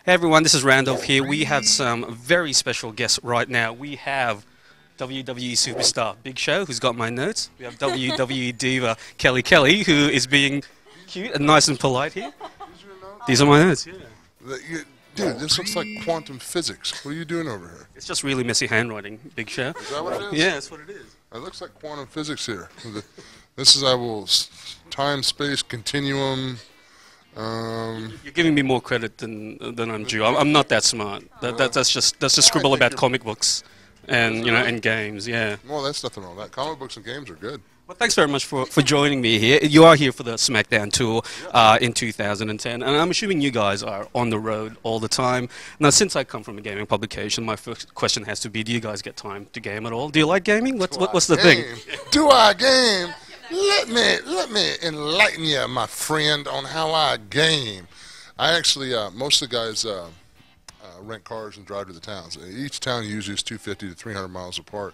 Hey everyone, this is Randolph here. We have some very special guests right now. We have WWE superstar Big Show, who's got my notes. We have WWE diva Kelly Kelly, who is being cute and nice and polite here. These are my notes. Yeah. Dude, this looks like quantum physics. What are you doing over here? It's just really messy handwriting, Big Show. Is that what it is? Yeah, that's what it is. It looks like quantum physics here. This is time space continuum. You're giving me more credit than I'm due. I'm not that smart. That's just scribble about comic books and and games. Yeah. Well, that's nothing wrong with that. Comic books and games are good. Well, thanks very much for joining me here. You are here for the Smackdown tour in 2010, and I'm assuming you guys are on the road all the time. Now, since I come from a gaming publication, my first question has to be: do you guys get time to game at all? Do you like gaming? What's the thing? Do I game? Let me enlighten you, my friend, on how I game. I actually most of the guys rent cars and drive to the towns. Each town usually is 250 to 300 miles apart.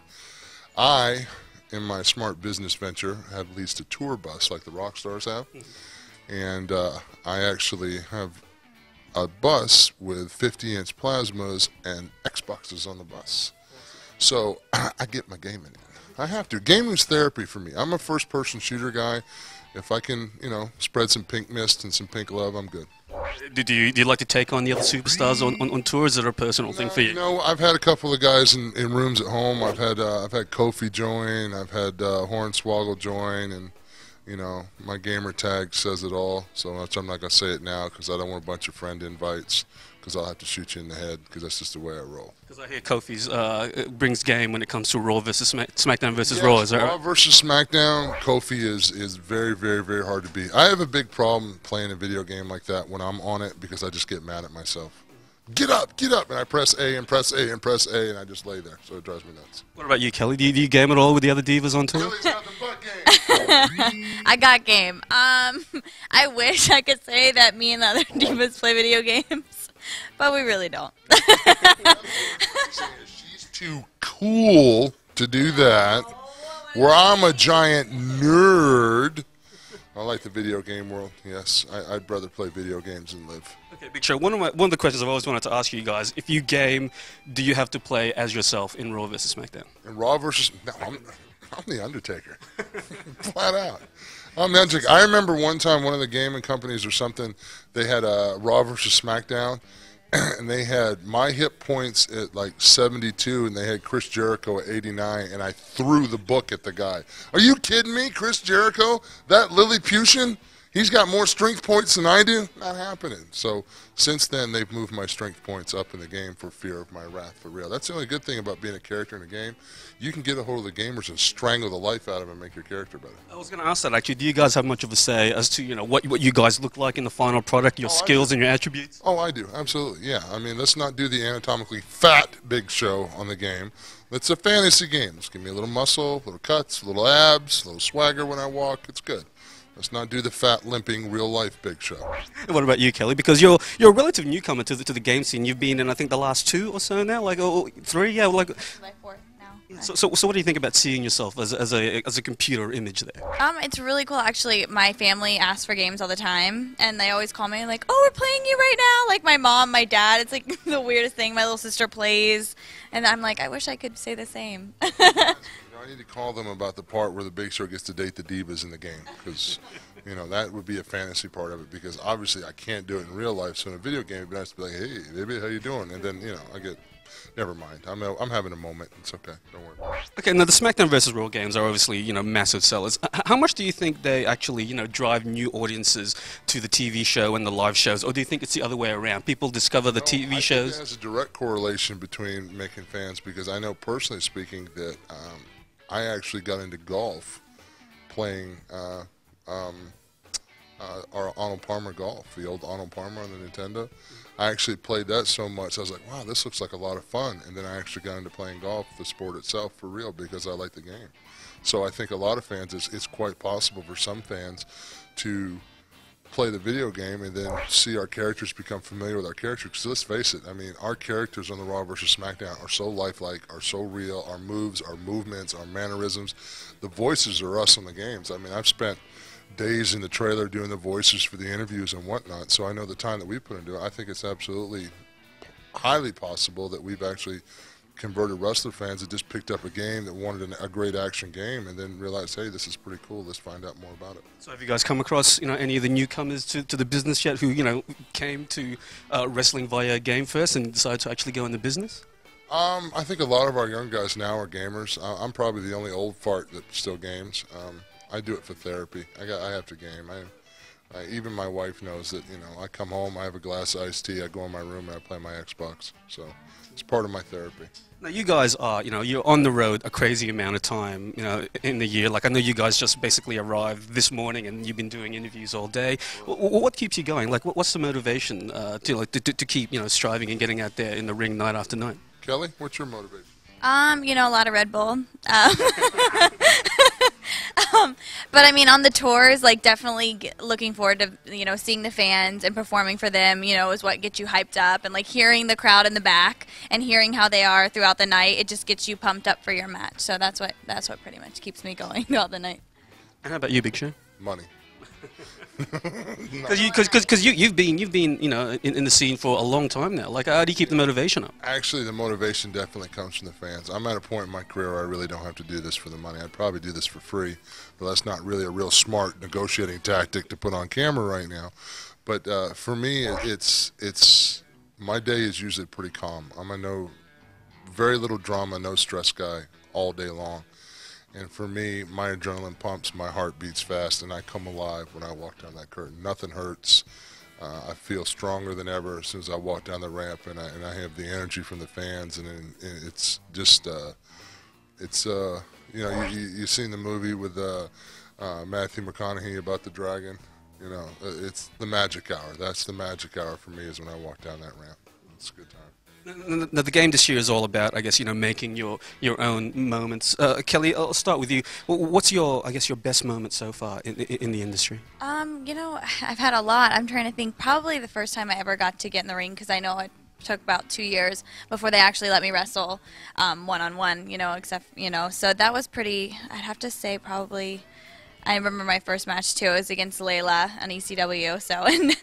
In my smart business venture, have leased a tour bus like the rock stars have, and I actually have a bus with 50-inch plasmas and Xboxes on the bus. So I get my gaming in. I have to. Gaming's therapy for me. I'm a first-person shooter guy. If I can, spread some pink mist and some pink love, I'm good. Do you like to take on the other superstars on tours? Is it a personal thing for you? No, I've had a couple of guys in rooms at home. I've had Kofi join. I've had Hornswoggle join, and my gamer tag says it all. So I'm not gonna say it now because I don't want a bunch of friend invites because I'll have to shoot you in the head because that's just the way I roll. Because I hear Kofi's brings game when it comes to Raw versus SmackDown versus Raw. Is that right? Raw versus SmackDown, Kofi is very, very, very hard to beat. I have a big problem playing a video game like that when I'm on it because I just get mad at myself. Get up, and I press A and press A and press A, and I just lay there. So it drives me nuts. What about you, Kelly? Do you game at all with the other divas on tour? Kelly's got the butt game. I got game. I wish I could say that me and the other divas play video games, but we really don't. She's too cool to do that. Where I'm a giant nerd. I like the video game world. Yes, I'd rather play video games than live. Okay, Big Show. One of the questions I've always wanted to ask you guys: if you game, do you have to play as yourself in Raw versus SmackDown? In Raw versus no, I'm the Undertaker, flat out. I'm the Undertaker. I remember one time one of the gaming companies or something, they had a Raw versus SmackDown, and they had my hit points at like 72, and they had Chris Jericho at 89, and I threw the book at the guy. Are you kidding me? Chris Jericho? That Lilliputian? He's got more strength points than I do? Not happening. So since then, they've moved my strength points up in the game for fear of my wrath for real. That's the only good thing about being a character in a game. You can get a hold of the gamers and strangle the life out of them and make your character better. I was going to ask that actually. Do you guys have much of a say as to what you guys look like in the final product, your skills and your attributes? Oh, I do. Absolutely. Yeah. I mean, let's not do the anatomically fat Big Show on the game. It's a fantasy game. Let's give me a little muscle, little cuts, little abs, a little swagger when I walk. It's good. Let's not do the fat, limping, real-life Big Show. And what about you, Kelly? Because you're a relative newcomer to the game scene. You've been in, I think, the last 2 or so now, like 3, yeah, like. My fourth now. So what do you think about seeing yourself as a computer image there? It's really cool actually. My family asks for games all the time, and they always call me like, "Oh, we're playing you right now." Like my mom, my dad. It's like the weirdest thing. My little sister plays, and I'm like, I wish I could say the same. I need to call them about the part where the Big Show gets to date the divas in the game, because that would be a fantasy part of it. Because obviously I can't do it in real life, so in a video game it'd be nice to be like, "Hey, baby, how you doing?" And then I get, never mind. I'm having a moment. It's okay. Don't worry. Okay, now the SmackDown versus Raw games are obviously massive sellers. How much do you think they actually drive new audiences to the TV show and the live shows, or do you think it's the other way around? People discover the TV shows. There's a direct correlation between making fans, because I know personally speaking that. I actually got into golf playing our Arnold Palmer golf, the old Arnold Palmer on the Nintendo. I actually played that so much, I was like, wow, this looks like a lot of fun. And then I actually got into playing golf, the sport itself, for real, because I like the game. So I think a lot of fans, it's quite possible for some fans to play the video game and then see our characters become familiar with our characters. Because let's face it, I mean, our characters on the Raw versus SmackDown are so lifelike, are so real. Our moves, our movements, our mannerisms, the voices are us on the games. I mean, I've spent days in the trailer doing the voices for the interviews and whatnot. So I know the time that we put into it. I think it's absolutely highly possible that we've actually converted wrestler fans that just picked up a game that wanted a great action game and then realized, hey, this is pretty cool. Let's find out more about it. So have you guys come across, any of the newcomers to the business yet who, came to wrestling via a game first and decided to actually go into business? I think a lot of our young guys now are gamers. I'm probably the only old fart that still games. I do it for therapy. I have to game. Even my wife knows that, I come home, I have a glass of iced tea, I go in my room and I play my Xbox. So it's part of my therapy. Now you guys are, you're on the road a crazy amount of time, in the year. Like I know you guys just basically arrived this morning and you've been doing interviews all day. What keeps you going? Like what's the motivation to keep, striving and getting out there in the ring night after night? Kelly, what's your motivation? A lot of Red Bull. But I mean, on the tours, like definitely looking forward to, seeing the fans and performing for them, is what gets you hyped up. And like hearing the crowd in the back and hearing how they are throughout the night, it just gets you pumped up for your match. So that's what pretty much keeps me going throughout the night. And how about you, Big Show? Money. Because you've been in the scene for a long time now. Like how do you keep the motivation up? Actually, the motivation definitely comes from the fans. I'm at a point in my career where I really don't have to do this for the money. I'd probably do this for free, but that's not really a real smart negotiating tactic to put on camera right now. But for me, it's my day is usually pretty calm. I'm a very little drama, no stress guy all day long. And for me, my adrenaline pumps, my heart beats fast, and I come alive when I walk down that curtain. Nothing hurts. I feel stronger than ever as soon as I walk down the ramp, and I have the energy from the fans, and it's just, you've seen the movie with Matthew McConaughey about the dragon. It's the magic hour. That's the magic hour for me is when I walk down that ramp. It's a good time. Now, the game this year is all about, I guess, making your own moments. Kelly, I'll start with you. What's your best moment so far in the industry? I've had a lot. I'm trying to think. Probably the first time I ever got to get in the ring, because I know it took about 2 years before they actually let me wrestle one-on-one, so that was pretty, I'd have to say probably, I remember my first match too. It was against Layla on ECW, so, and,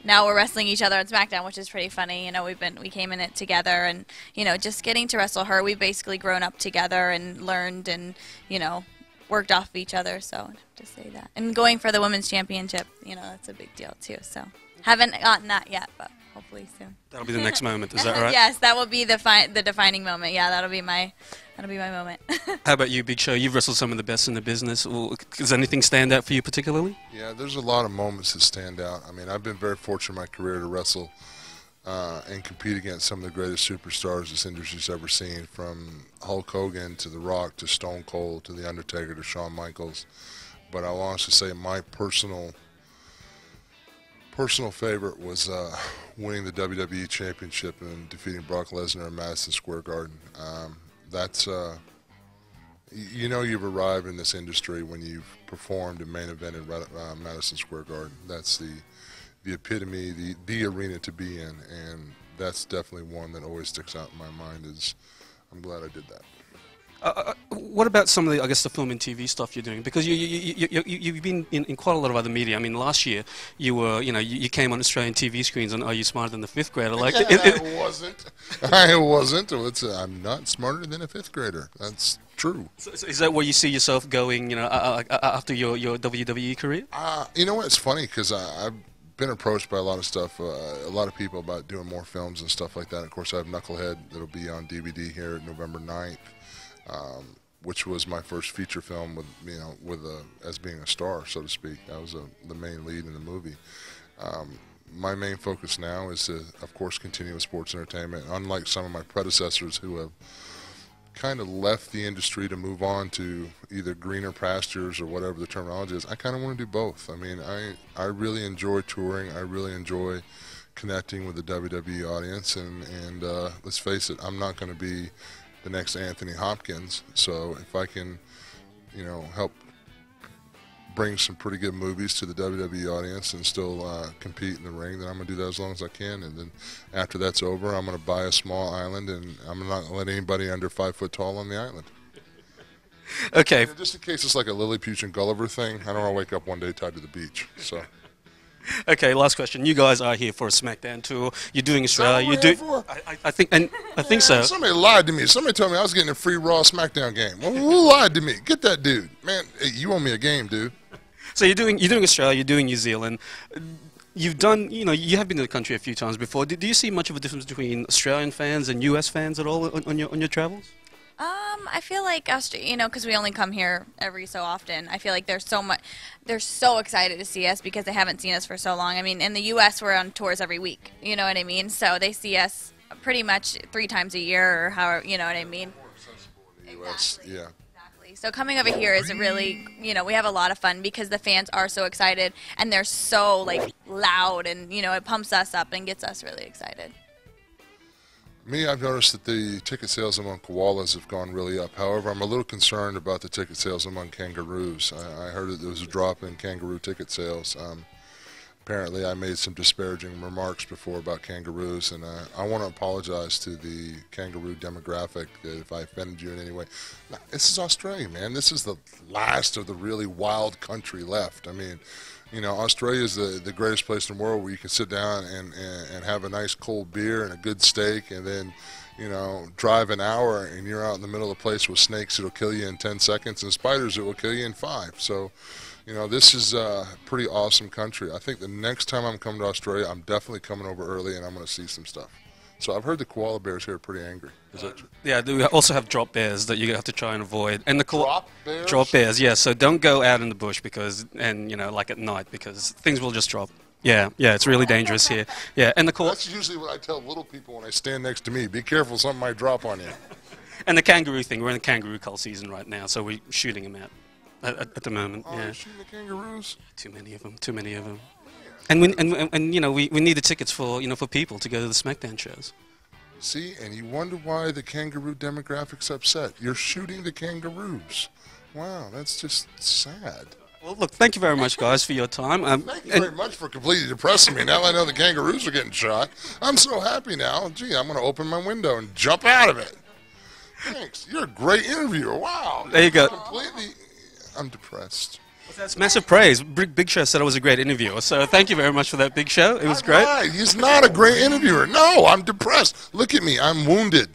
now we're wrestling each other on Smackdown, which is pretty funny. We came in it together, and just getting to wrestle her, we've basically grown up together and learned and worked off of each other. So I have to say that. And going for the women's championship, that's a big deal too. So haven't gotten that yet, but hopefully soon. That'll be the next moment. Is that right? Yes, that will be the defining moment. Yeah, that'll be my moment. How about you, Big Show? You've wrestled some of the best in the business. Does anything stand out for you particularly? Yeah, there's a lot of moments that stand out. I mean, I've been very fortunate in my career to wrestle and compete against some of the greatest superstars this industry's ever seen, from Hulk Hogan to The Rock to Stone Cold to The Undertaker to Shawn Michaels. But I'll honestly say my personal favorite was winning the WWE Championship and defeating Brock Lesnar in Madison Square Garden. That's you've arrived in this industry when you've performed and main evented Madison Square Garden. That's the epitome, the arena to be in, and that's definitely one that always sticks out in my mind. I'm glad I did that. What about some of the, the film and TV stuff you're doing? Because you've been in quite a lot of other media. I mean, last year you were, you came on Australian TV screens on Are You Smarter Than the Fifth Grader? Like, I wasn't. I'm not smarter than a fifth grader. That's true. So is that where you see yourself going, after your WWE career? You know what? It's funny because I've been approached by a lot of stuff, a lot of people about doing more films and stuff like that. Of course, I have Knucklehead that'll be on DVD here November 9th. Which was my first feature film with as being a star, so to speak. I was the main lead in the movie. My main focus now is to, of course, continue with sports entertainment. Unlike some of my predecessors who have kind of left the industry to move on to either greener pastures or whatever the terminology is, I kind of want to do both. I mean, I really enjoy touring. I really enjoy connecting with the WWE audience, and let's face it, I'm not going to be the next Anthony Hopkins, so if I can, help bring some pretty good movies to the WWE audience and still compete in the ring, then I'm going to do that as long as I can. And then after that's over, I'm going to buy a small island, and I'm not going to let anybody under 5 foot tall on the island. Okay. Just in case it's like a Lilliputian Gulliver thing, I don't want to wake up one day tied to the beach. So. Okay, last question. You guys are here for a Smackdown tour. You're doing Australia. Is that what we're here for? I think so. Somebody lied to me. Somebody told me I was getting a free Raw Smackdown game. Well, who lied to me? Get that dude, man. Hey, you owe me a game, dude. So you're doing Australia. You're doing New Zealand. You've done, you have been to the country a few times before. Do you see much of a difference between Australian fans and US fans at all on your travels? I feel like because we only come here every so often. I feel like they're so excited to see us because they haven't seen us for so long. I mean, in the U.S. we're on tours every week. You know what I mean? So they see us pretty much 3 times a year, or however. You know what I mean? More accessible in the U.S. Exactly. Yeah. Exactly. So coming over here is really, we have a lot of fun because the fans are so excited and they're so loud, and it pumps us up and gets us really excited. Me, I've noticed that the ticket sales among koalas have gone really up. However, I'm a little concerned about the ticket sales among kangaroos. I heard that there was a drop in kangaroo ticket sales. Apparently, I made some disparaging remarks before about kangaroos, and I want to apologize to the kangaroo demographic if I offended you in any way. This is Australia, man. This is the last of the really wild country left. I mean, Australia is the greatest place in the world where you can sit down and have a nice cold beer and a good steak, and then, drive an hour and you're out in the middle of a place with snakes that'll kill you in 10 seconds and spiders that will kill you in 5. So, this is a pretty awesome country. I think the next time I'm coming to Australia, I'm definitely coming over early and I'm going to see some stuff. So I've heard the koala bears here are pretty angry. Is that true? Yeah, we also have drop bears that you have to try and avoid. And the Drop bears? Drop bears, yeah. So don't go out in the bush like at night, because things will just drop. Yeah, it's really dangerous here. Yeah, and That's usually what I tell little people when I stand next to me. Be careful, something might drop on you. And the kangaroo thing, we're in the kangaroo cull season right now, so we're shooting them out at the moment. Oh, yeah. you're shooting the kangaroos? Too many of them. And we need the tickets for people to go to the Smackdown shows. See, and you wonder why the kangaroo demographic's upset. You're shooting the kangaroos. Wow, that's just sad. Well, look, thank you very much, guys, for your time. Thank you very much for completely depressing me. Now I know the kangaroos are getting shot. I'm so happy now. Gee, I'm going to open my window and jump out of it. Thanks. You're a great interviewer. Wow. There you go. I'm depressed. That's massive praise. Big Show said I was a great interviewer, so thank you very much for that, Big Show. It was great. Right. He's not a great interviewer. No, I'm depressed. Look at me. I'm wounded.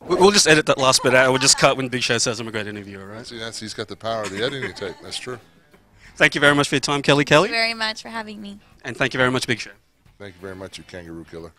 We'll just edit that last bit out. We'll just cut when Big Show says I'm a great interviewer, right? See, he's got the power of the editing tape. That's true. Thank you very much for your time, Kelly. Thank you very much for having me. And thank you very much, Big Show. Thank you very much, you kangaroo killer.